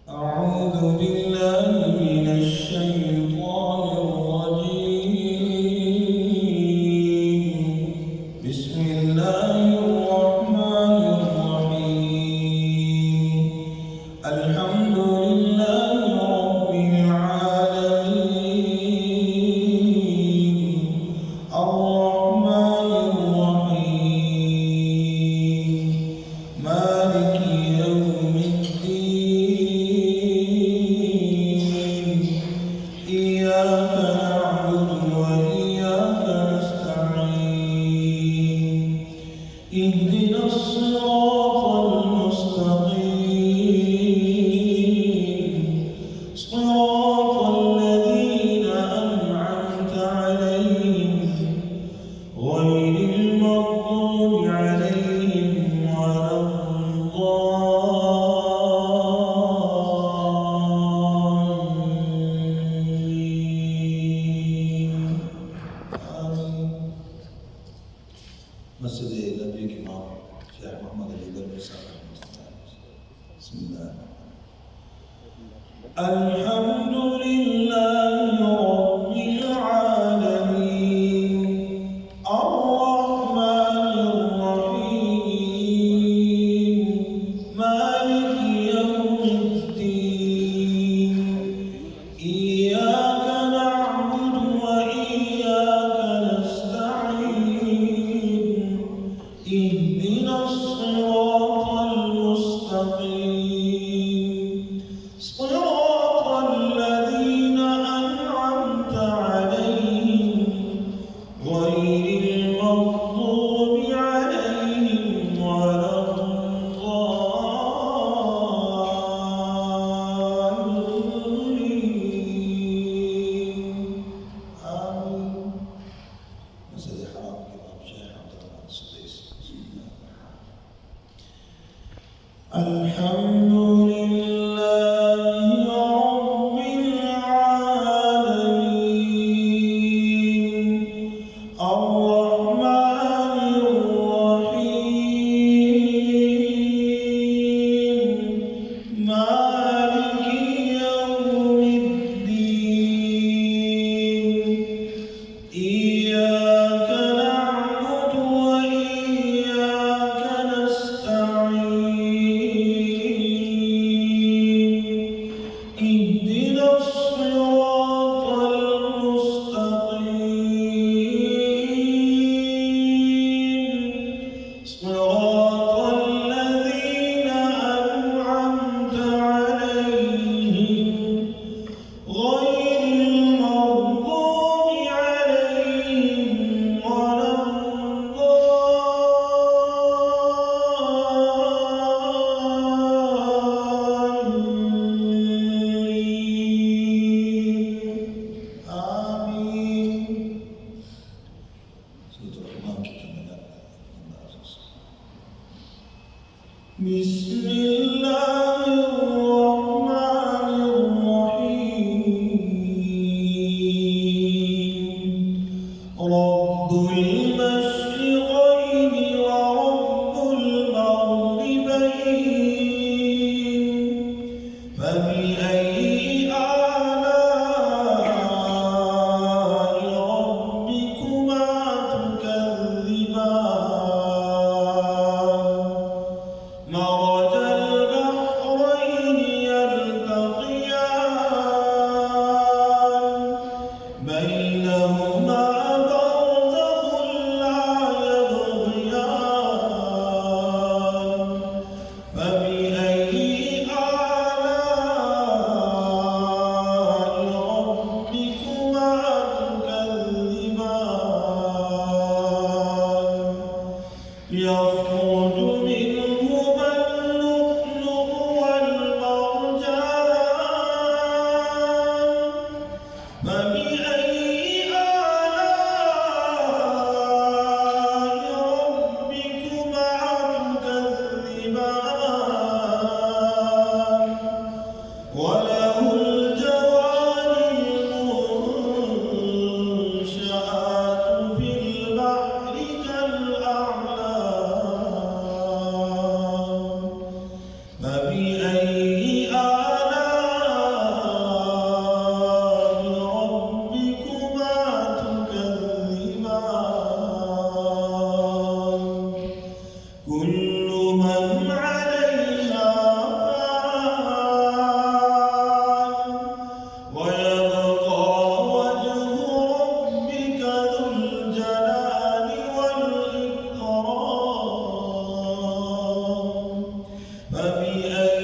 أعوذ بالله من الشيطان الرجيم. بسم الله الرحمن الرحيم. الحمد لله رب العالمين. الرحمن الرحيم. مالك يوم الدين. إياك نعبد وإياك نستعين. اهدنا الصراط المستقيم. صراط الذين أنعمت عليهم غير المغضوب عليهم ولا الضالين. آمين. مسجد النبي الإمام شيخ محمد الجبل مساء. بسم الله. الحمد لله رب العالمين. الرحمن الرحيم. مالك يوم الدين. إياك نعبد وإياك نستعين. اهدنا الصراط المستقيم. صراط الذين أنعمت عليهم غير المغضوب عليهم ولا الضالين. آمين. مسجد الحرام كتاب شيخ عبد الرحمن السديس. الحمد لله رب العالمين. الرحمن الرحيم. مالك يوم الدين. إياك نعبد وإياك نستعين. اهدنا الصراط المستقيم. صراط الذين أنعمت عليهم غير المغضوب عليهم ولا الضالين. آمين. سورة الرحمن بسم الله الرحمن الرحيم. رب المشرقين ورب المغربين. فبأي آلاء ربكما تكذبان. مرج البحرين يلتقيان. بينهما برزخ لا يبغيان. فبأي آلاء فبأي